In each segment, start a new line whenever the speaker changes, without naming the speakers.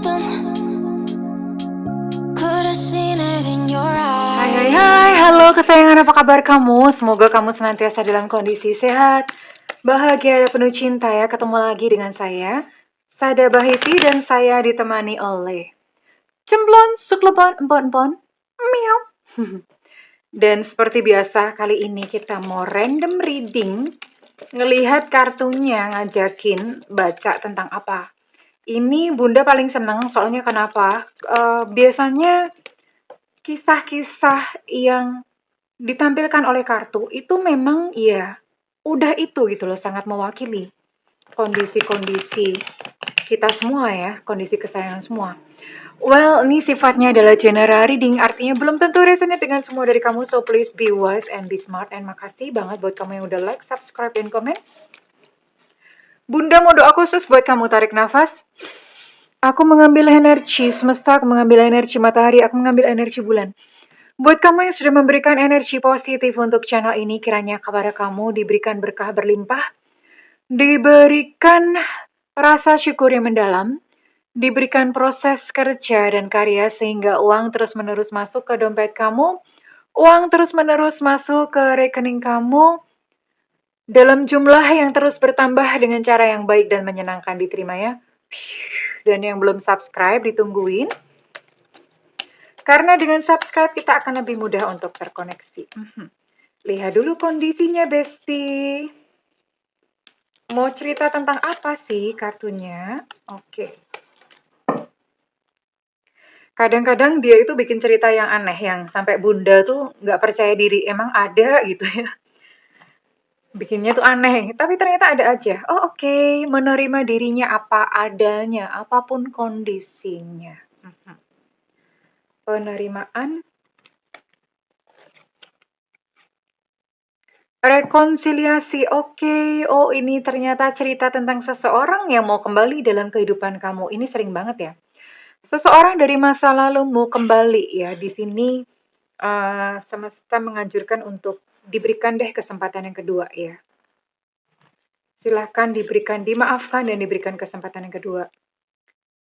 something. Could have seen it in your
Hai
eyes.
halo kesayangan, apa kabar kamu? Semoga kamu senantiasa dalam kondisi sehat, bahagia dan penuh cinta ya. Ketemu lagi dengan saya, Sada Bahiti, dan saya ditemani oleh Cemplon, Suklepon, Empon-empon, Miau. Dan seperti biasa, kali ini kita mau random reading, ngelihat kartunya ngajakin baca tentang apa. Ini Bunda paling seneng, soalnya kenapa? Biasanya kisah-kisah yang ditampilkan oleh kartu itu memang ya udah itu gitu loh, sangat mewakili kondisi-kondisi kita semua ya, kondisi kesayangan semua. Well, ini sifatnya adalah general reading, artinya belum tentu resonate dengan semua dari kamu, so please be wise and be smart. And makasih banget buat kamu yang udah like, subscribe, dan komen. Bunda mau doa khusus buat kamu, tarik nafas. Aku mengambil energi semesta, aku mengambil energi matahari, aku mengambil energi bulan. Buat kamu yang sudah memberikan energi positif untuk channel ini, kiranya kepada kamu diberikan berkah berlimpah, diberikan rasa syukur yang mendalam, diberikan proses kerja dan karya sehingga uang terus-menerus masuk ke dompet kamu, uang terus-menerus masuk ke rekening kamu, dalam jumlah yang terus bertambah dengan cara yang baik dan menyenangkan, diterima ya. Dan yang belum subscribe ditungguin. Karena dengan subscribe kita akan lebih mudah untuk terkoneksi. Lihat dulu kondisinya, Besti. Mau cerita tentang apa sih kartunya? Oke. Kadang-kadang dia itu bikin cerita yang aneh, yang sampai Bunda tuh nggak percaya diri. Emang ada gitu ya. Bikinnya tuh aneh, tapi ternyata ada aja. Oh oke, menerima dirinya apa adanya, apapun kondisinya. Penerimaan, rekonsiliasi, oke. Oh, ini ternyata cerita tentang seseorang yang mau kembali dalam kehidupan kamu. Ini sering banget ya. Seseorang dari masa lalu mau kembali ya. Di sini semesta menganjurkan untuk diberikan deh kesempatan yang kedua ya. Silahkan diberikan, dimaafkan dan diberikan kesempatan yang kedua.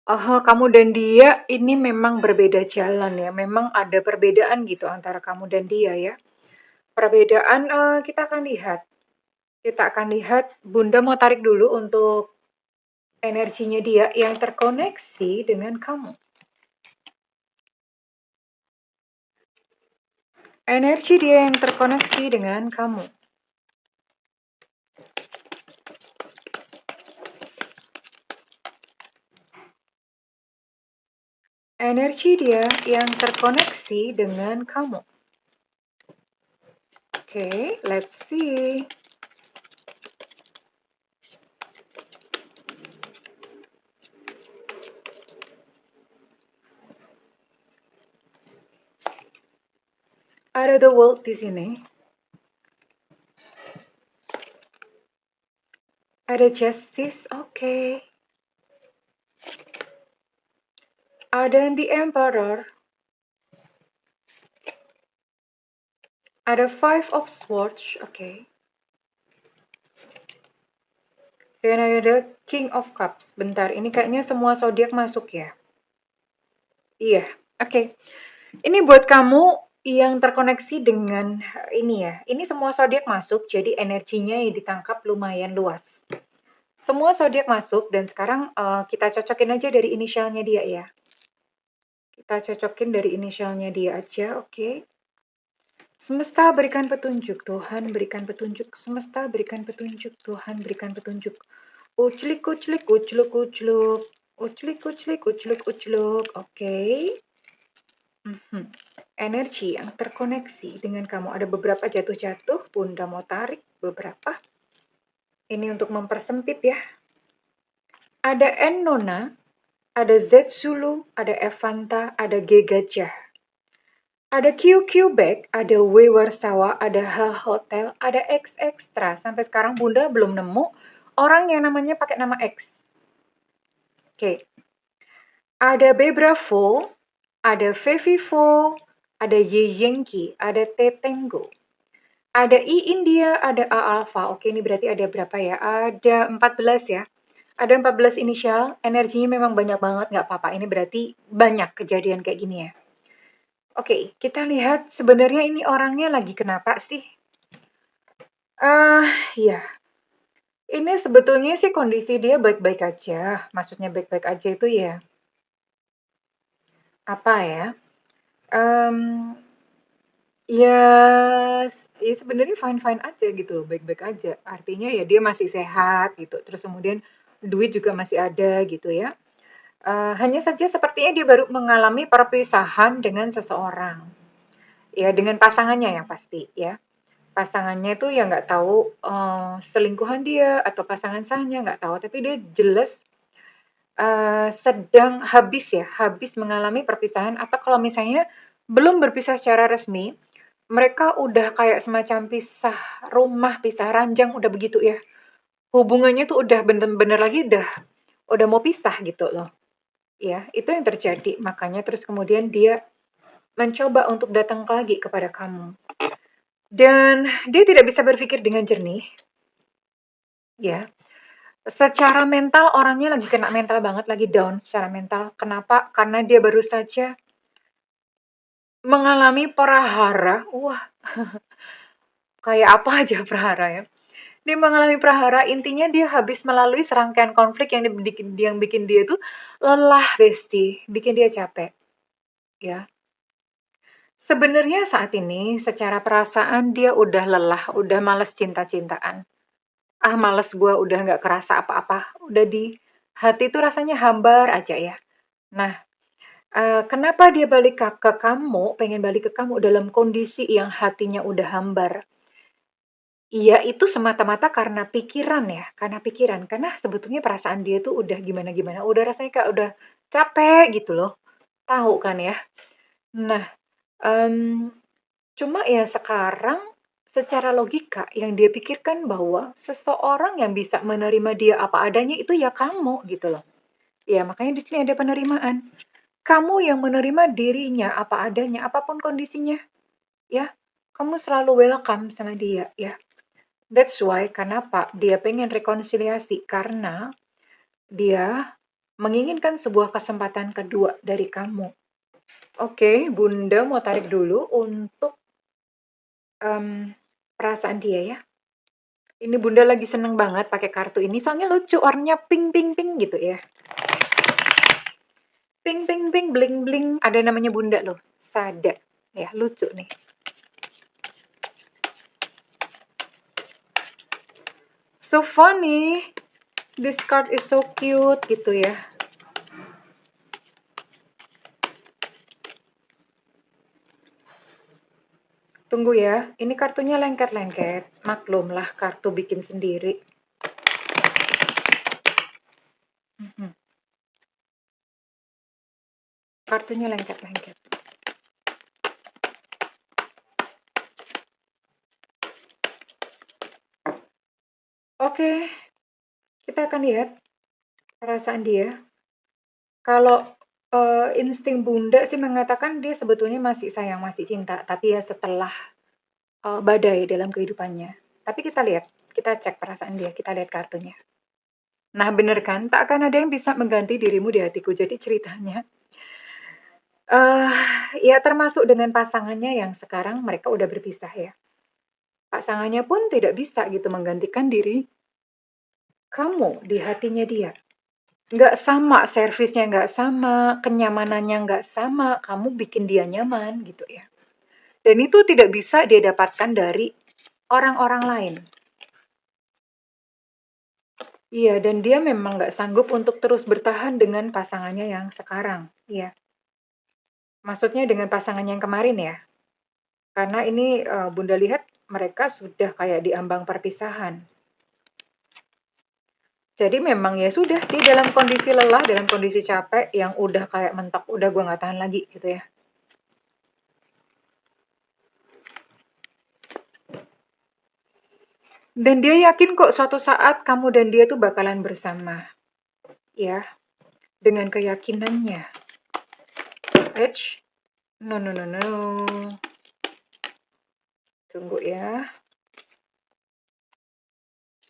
Oh, kamu dan dia ini memang berbeda jalan ya. Memang ada perbedaan gitu antara kamu dan dia ya. Perbedaan kita akan lihat. Kita akan lihat, Bunda mau tarik dulu untuk energinya dia yang terkoneksi dengan kamu. Energi dia yang terkoneksi dengan kamu. Energi dia yang terkoneksi dengan kamu. Oke, let's see. Ada the world di sini. Ada justice, oke. Ada the emperor. Ada five of swords, oke. Dan ada king of cups. Bentar, ini kayaknya semua zodiak masuk ya. Iya, oke. Ini buat kamu yang terkoneksi dengan ini ya. Ini semua zodiak masuk, jadi energinya yang ditangkap lumayan luas. Semua zodiak masuk dan sekarang kita cocokin aja dari inisialnya dia ya. Kita cocokin dari inisialnya dia aja, oke. Semesta berikan petunjuk, Tuhan berikan petunjuk. Semesta berikan petunjuk, Tuhan berikan petunjuk. Uclik, uclik, ucluk, ucluk. Uclik, uclik, ucluk, ucluk. Oke. Energi yang terkoneksi dengan kamu. Ada beberapa jatuh-jatuh. Bunda mau tarik beberapa. Ini untuk mempersempit ya. Ada Ennona, ada Zetsulu, ada Evanta, ada G Gajah. Ada QQ Bag, ada W Warsawa, ada H Hotel, ada X Extra. Sampai sekarang Bunda belum nemu orang yang namanya pakai nama X. Oke. Ada B Bravo, ada Fevivo, ada Y Yankee, ada T Tango. Ada I India, ada A Alpha. Oke, ini berarti ada berapa ya? Ada 14 ya. Ada 14 inisial, energinya memang banyak banget, nggak apa-apa. Ini berarti banyak kejadian kayak gini ya. Oke, kita lihat sebenarnya ini orangnya lagi kenapa sih? Ya, ini sebetulnya sih kondisi dia baik-baik aja. Maksudnya baik-baik aja itu ya, apa ya? Mmm, ya ya sebenarnya fine-fine aja gitu loh, baik-baik aja. Artinya ya dia masih sehat gitu, terus kemudian duit juga masih ada gitu ya. Hanya saja sepertinya dia baru mengalami perpisahan dengan seseorang. Ya dengan pasangannya yang pasti ya. Pasangannya itu ya nggak tahu, selingkuhan dia atau pasangan sahnya nggak tahu, tapi dia jelas, sedang habis mengalami perpisahan atau kalau misalnya belum berpisah secara resmi, mereka udah kayak semacam pisah rumah, pisah ranjang, udah begitu ya. Hubungannya tuh udah bener-bener lagi udah mau pisah gitu loh. Ya, itu yang terjadi. Makanya terus kemudian dia mencoba untuk datang lagi kepada kamu. Dan dia tidak bisa berpikir dengan jernih, ya. Secara mental orangnya lagi kena mental banget, lagi down secara mental. Kenapa? Karena dia baru saja mengalami prahara. Wah, kayak apa aja prahara ya. Dia mengalami prahara, intinya dia habis melalui serangkaian konflik yang bikin dia tuh lelah, Besti, bikin dia capek, ya. Sebenarnya saat ini secara perasaan dia udah lelah, udah males cinta-cintaan. Ah, males gue udah nggak kerasa apa-apa. Udah di hati tuh rasanya hambar aja ya. Nah, kenapa dia balik ke kamu, pengen balik ke kamu dalam kondisi yang hatinya udah hambar? Iya, itu semata-mata karena pikiran ya, karena pikiran. Karena sebetulnya perasaan dia tuh udah gimana-gimana, udah rasanya kayak udah capek gitu loh. Tahu kan ya? Nah, mmm, cuma ya sekarang secara logika yang dia pikirkan bahwa seseorang yang bisa menerima dia apa adanya itu ya kamu gitu loh. Ya makanya di sini ada penerimaan. Kamu yang menerima dirinya apa adanya, apapun kondisinya, ya. Kamu selalu welcome sama dia, ya. That's why kenapa dia pengen rekonsiliasi karena dia menginginkan sebuah kesempatan kedua dari kamu. Oke, Bunda mau tarik dulu untuk perasaan dia ya. Ini Bunda lagi seneng banget pakai kartu ini, soalnya lucu, warnanya pink pink pink gitu ya. Pink pink pink, bling bling, ada namanya Bunda loh, Sada. Ya, lucu nih. So funny. This card is so cute gitu ya. Tunggu ya, ini kartunya lengket-lengket. Maklumlah kartu bikin sendiri. Mhm. Kartunya lengket-lengket. Oke, kita akan lihat perasaan dia. Kalau insting Bunda sih mengatakan dia sebetulnya masih sayang, masih cinta, tapi ya setelah badai dalam kehidupannya. Tapi kita lihat, kita cek perasaan dia, kita lihat kartunya. Nah, bener kan? Tak akan ada yang bisa mengganti dirimu di hatiku. Jadi ceritanya, ya termasuk dengan pasangannya yang sekarang mereka udah berpisah ya. Pasangannya pun tidak bisa gitu menggantikan diri kamu di hatinya dia. Nggak sama, servisnya nggak sama, kenyamanannya nggak sama, kamu bikin dia nyaman gitu ya. Dan itu tidak bisa dia dapatkan dari orang-orang lain. Iya, dan dia memang nggak sanggup untuk terus bertahan dengan pasangannya yang sekarang. Iya, maksudnya dengan pasangannya yang kemarin ya. Karena ini Bunda lihat mereka sudah kayak di ambang perpisahan. Jadi memang ya sudah, dia dalam kondisi lelah, dalam kondisi capek yang udah kayak mentok, udah gue nggak tahan lagi gitu ya. Dan dia yakin kok suatu saat kamu dan dia tuh bakalan bersama. Ya, dengan keyakinannya. Edge. No, no, no, no. Tunggu ya.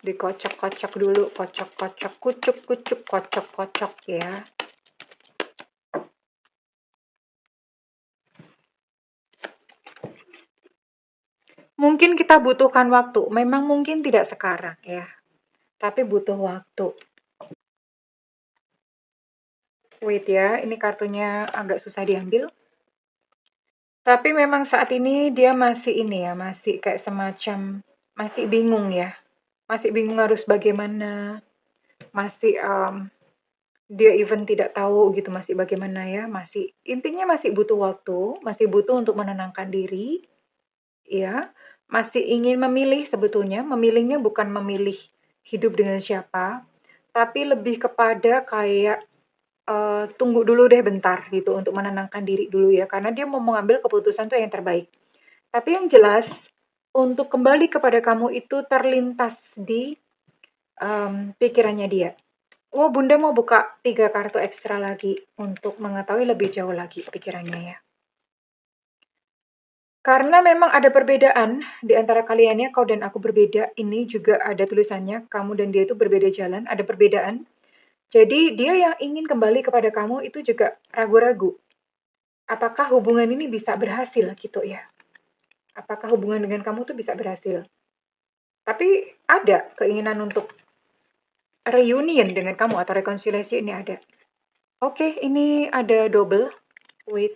Dikocok-kocok dulu, kocok-kocok, kucuk-kucuk, kocok-kocok ya. Mungkin kita butuhkan waktu, memang mungkin tidak sekarang ya, tapi butuh waktu. Wait ya, ini kartunya agak susah diambil. Tapi memang saat ini dia masih ini ya, masih kayak semacam, masih bingung ya. Masih bingung harus bagaimana, masih dia even tidak tahu gitu masih bagaimana ya, masih intinya masih butuh waktu, masih butuh untuk menenangkan diri, ya. Masih ingin memilih sebetulnya, memilihnya bukan memilih hidup dengan siapa, tapi lebih kepada kayak tunggu dulu deh bentar gitu untuk menenangkan diri dulu ya, karena dia mau mengambil keputusan tuh yang terbaik. Tapi yang jelas untuk kembali kepada kamu itu terlintas di pikirannya dia. Oh, Bunda mau buka 3 kartu ekstra lagi untuk mengetahui lebih jauh lagi pikirannya ya. Karena memang ada perbedaan di antara kalian ya, kau dan aku berbeda. Ini juga ada tulisannya, kamu dan dia itu berbeda jalan, ada perbedaan. Jadi dia yang ingin kembali kepada kamu itu juga ragu-ragu. Apakah hubungan ini bisa berhasil gitu ya? Apakah hubungan dengan kamu tuh bisa berhasil? Tapi ada keinginan untuk reunion dengan kamu atau rekonsiliasi ini ada. Oke, ini ada double. Wait.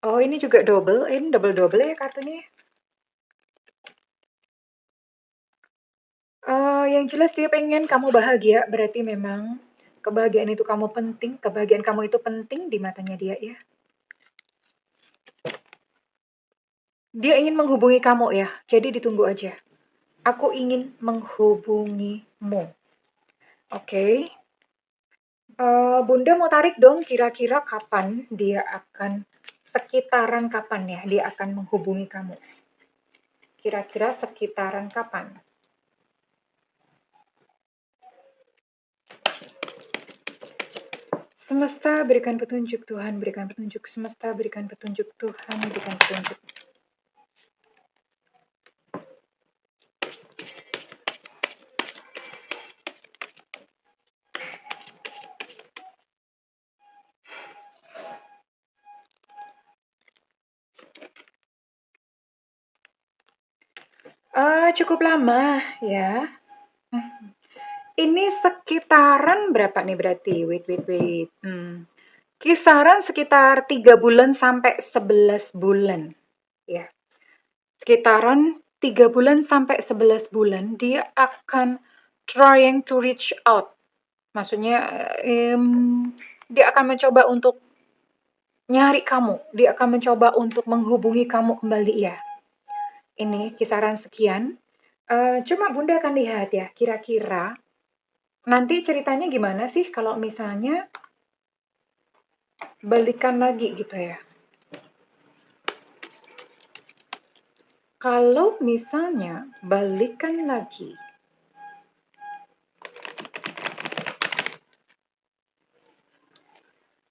Oh, ini juga double. Ini double-double ya kartunya. Yang jelas dia pengen kamu bahagia, berarti memang kebahagiaan itu kamu penting, kebahagiaan kamu itu penting di matanya dia ya. Dia ingin menghubungi kamu ya, jadi ditunggu aja. Aku ingin menghubungimu. Oke. Bunda mau tarik dong kira-kira kapan dia akan, sekitaran kapan ya dia akan menghubungi kamu. Kira-kira sekitaran kapan? Semesta berikan petunjuk, Tuhan berikan petunjuk. Semesta berikan petunjuk, Tuhan berikan petunjuk. Cukup lama ya. Ini sekitaran berapa nih berarti? Wait. Kisaran sekitar 3 bulan sampai 11 bulan. Ya. Sekitaran 3 bulan sampai 11 bulan dia akan trying to reach out. Maksudnya dia akan mencoba untuk nyari kamu. Dia akan mencoba untuk menghubungi kamu kembali ya. Ini kisaran sekian. Cuma Bunda akan lihat ya, kira-kira nanti ceritanya gimana sih kalau misalnya balikan lagi gitu ya. Kalau misalnya balikan lagi,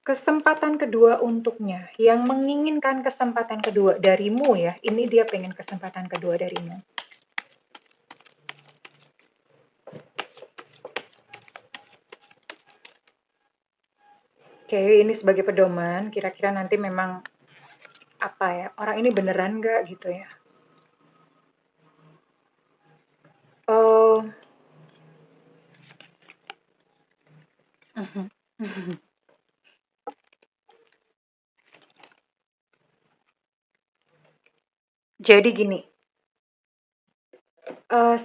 kesempatan kedua untuknya, yang menginginkan kesempatan kedua darimu ya, ini dia pengen kesempatan kedua darimu. Oke, ini sebagai pedoman, kira-kira nanti memang apa ya, orang ini beneran nggak gitu ya. Oh, jadi gini,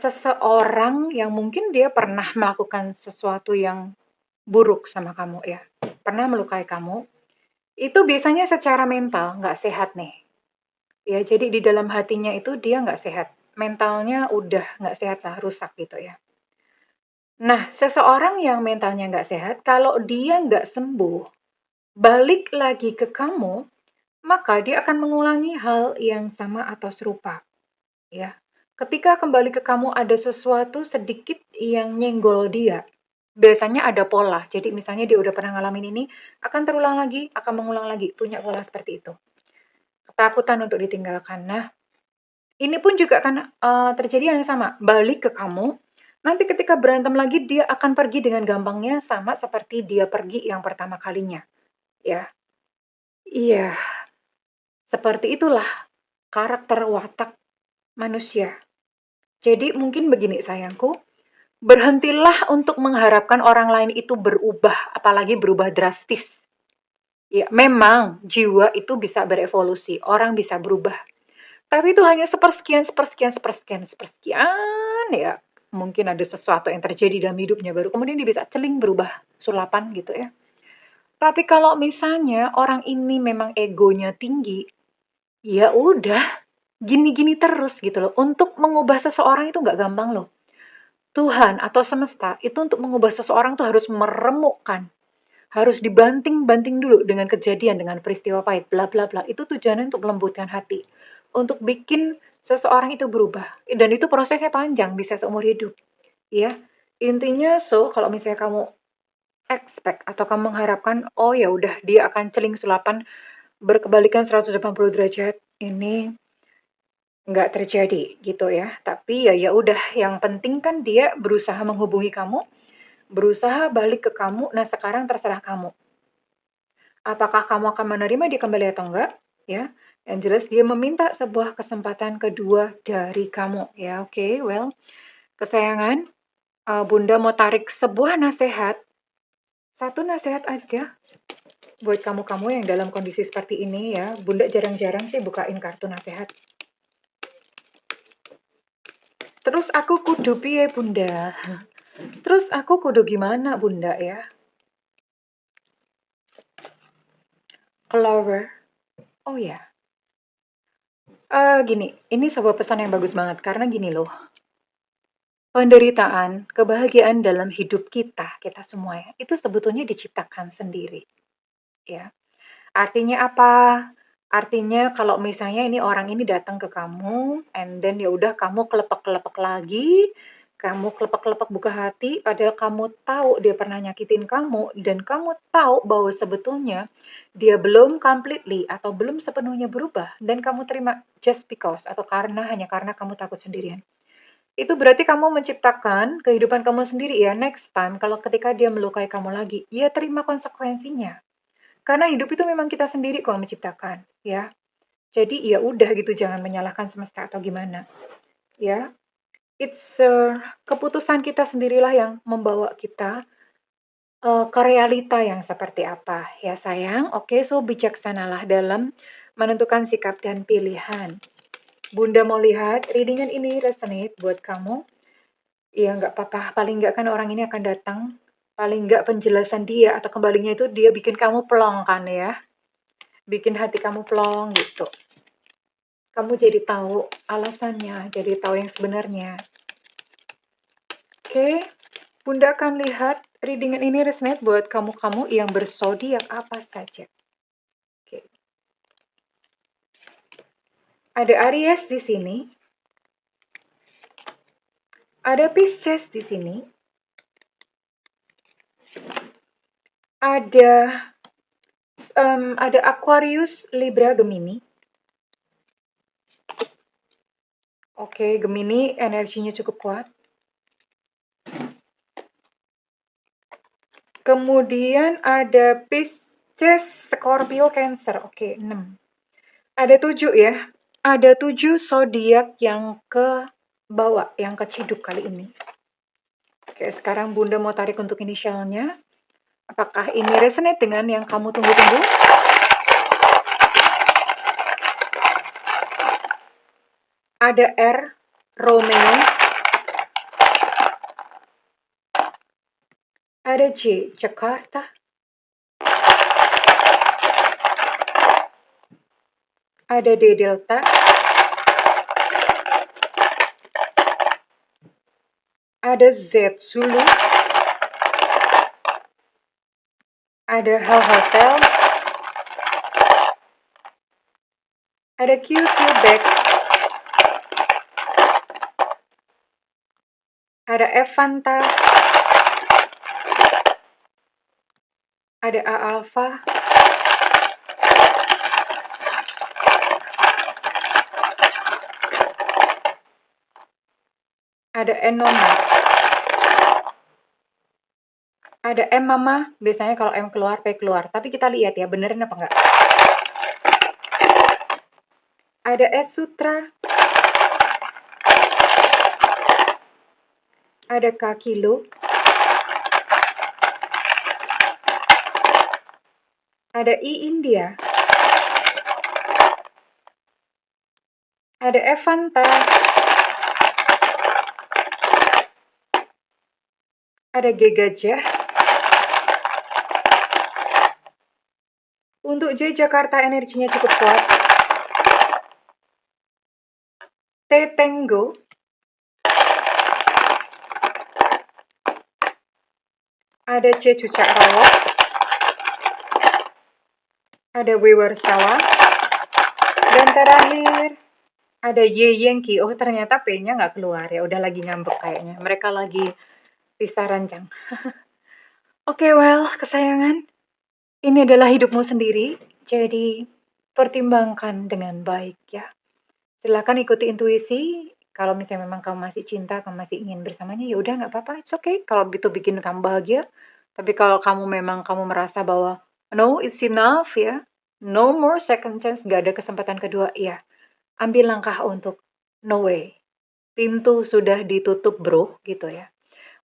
seseorang yang mungkin dia pernah melakukan sesuatu yang buruk sama kamu ya, pernah melukai kamu, itu biasanya secara mental nggak sehat nih. Ya, jadi di dalam hatinya itu dia nggak sehat. Mentalnya udah nggak sehat lah, rusak gitu ya. Nah, seseorang yang mentalnya nggak sehat, kalau dia nggak sembuh, balik lagi ke kamu, maka dia akan mengulangi hal yang sama atau serupa. Ya, ketika kembali ke kamu ada sesuatu sedikit yang nyenggol dia. Biasanya ada pola. Jadi misalnya dia udah pernah ngalamin ini, akan terulang lagi, akan mengulang lagi. Punya pola seperti itu. Ketakutan untuk ditinggalkan. Nah, Ini pun juga akan terjadi yang sama, balik ke kamu. Nanti ketika berantem lagi dia akan pergi dengan gampangnya sama seperti dia pergi yang pertama kalinya, ya. Iya, seperti itulah karakter watak manusia. Jadi mungkin begini sayangku, berhentilah untuk mengharapkan orang lain itu berubah, apalagi berubah drastis. Ya, memang jiwa itu bisa berevolusi, orang bisa berubah. Tapi itu hanya sepersekian, sepersekian, sepersekian, sepersekian ya. Mungkin ada sesuatu yang terjadi dalam hidupnya baru kemudian dia bisa celing berubah sulapan gitu ya. Tapi kalau misalnya orang ini memang egonya tinggi, ya udah gini-gini terus gitu loh. Untuk mengubah seseorang itu nggak gampang loh. Tuhan atau semesta itu untuk mengubah seseorang tuh harus meremukkan, harus dibanting-banting dulu dengan kejadian, dengan peristiwa pahit, bla bla bla. Itu tujuannya untuk melembutkan hati, untuk bikin seseorang itu berubah. Dan itu prosesnya panjang, bisa seumur hidup. Ya, intinya kalau misalnya kamu expect atau kamu mengharapkan, oh ya udah dia akan celing sulapan berkebalikan 180 derajat, ini nggak terjadi gitu ya. Tapi ya udah, yang penting kan dia berusaha menghubungi kamu, berusaha balik ke kamu. Nah, sekarang terserah kamu. Apakah kamu akan menerima dia kembali atau enggak? Ya, yang jelas dia meminta sebuah kesempatan kedua dari kamu. Ya, oke, well, kesayangan, Bunda mau tarik sebuah nasihat, satu nasihat aja buat kamu-kamu yang dalam kondisi seperti ini ya. Bunda jarang-jarang sih bukain kartu nasihat. Terus aku kudu piye Bunda? Terus aku kudu gimana Bunda ya? Clover. Oh ya. Gini, ini sebuah pesan yang bagus banget karena gini loh. Penderitaan, kebahagiaan dalam hidup kita semua ya, itu sebetulnya diciptakan sendiri, ya. Artinya apa? Artinya kalau misalnya ini orang ini datang ke kamu, and then ya udah kamu kelepek-kelepek lagi, kamu kelepek-kelepek buka hati, padahal kamu tahu dia pernah nyakitin kamu, dan kamu tahu bahwa sebetulnya dia belum completely atau belum sepenuhnya berubah, dan kamu terima just because atau hanya karena kamu takut sendirian. Itu berarti kamu menciptakan kehidupan kamu sendiri ya. Next time kalau ketika dia melukai kamu lagi, ya terima konsekuensinya. Karena hidup itu memang kita sendiri kok yang menciptakan, ya. Jadi ya udah gitu, jangan menyalahkan semesta atau gimana, ya. It's keputusan kita sendirilah yang membawa kita ke realita yang seperti apa, ya sayang. Oke, so bijaksanalah dalam menentukan sikap dan pilihan. Bunda mau lihat readingan ini resonate buat kamu. Iya, nggak apa-apa. Paling nggak kan orang ini akan datang. Paling nggak penjelasan dia atau kembalinya itu dia bikin kamu plong kan ya. Bikin hati kamu plong gitu. Kamu jadi tahu alasannya, jadi tahu yang sebenarnya. Oke, Bunda akan lihat readingan ini resonate buat kamu-kamu yang berzodiak apa saja. Oke. Ada Aries di sini. Ada Pisces di sini. Ada Aquarius, Libra, Gemini. Oke, Gemini energinya cukup kuat. Kemudian ada Pisces, Scorpio, Cancer. Oke, 6. Ada 7 ya. Ada 7 zodiak yang ke bawah, yang keciduk kali ini. Oke, sekarang Bunda mau tarik untuk inisialnya. Apakah ini resonate dengan yang kamu tunggu-tunggu? Ada R, Romeo. Ada J, Jakarta. Ada D, Delta. Ada Z, Zulu. Ada H, Hotel. Ada Q, Quebec. Ada F, Fanta. Ada A, Alpha. Ada Enoma. Ada M Mama. Biasanya kalau M keluar, P keluar. Tapi kita lihat ya, beneran apa enggak. Ada S Sutra. Ada K Kilo. Ada I India. Ada Evanta. Ada G Gajah. Untuk J Jakarta energinya cukup kuat. T Tango. Ada C Cucak Rawa. Ada W Warsawa. Dan terakhir ada Y Yankee. Oh ternyata P-nya nggak keluar ya. Udah lagi ngambek kayaknya. Mereka lagi pisah rancang. Oke, well, kesayangan. Ini adalah hidupmu sendiri. Jadi pertimbangkan dengan baik ya. Silakan ikuti intuisi. Kalau misalnya memang kamu masih cinta, kamu masih ingin bersamanya, ya udah nggak apa-apa, it's okay. Kalau itu bikin kamu bahagia. Tapi kalau kamu memang kamu merasa bahwa no, it's enough ya, no more second chance, nggak ada kesempatan kedua, ya ambil langkah untuk no way. Pintu sudah ditutup bro, gitu ya.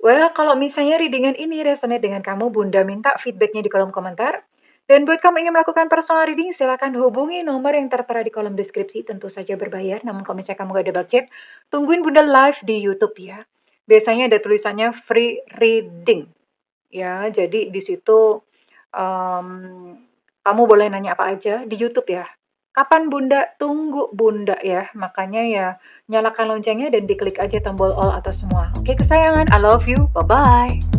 Well, kalau misalnya readingan ini resonate dengan kamu, Bunda minta feedbacknya di kolom komentar. Dan buat kamu ingin melakukan personal reading, silakan hubungi nomor yang tertera di kolom deskripsi. Tentu saja berbayar, namun kalau misalnya kamu gak ada budget, tungguin Bunda live di YouTube ya. Biasanya ada tulisannya free reading. Ya, jadi di situ kamu boleh nanya apa aja di YouTube ya. Kapan Bunda? Tunggu Bunda ya. Makanya ya nyalakan loncengnya dan diklik aja tombol all atau semua. Oke kesayangan, I love you. Bye-bye.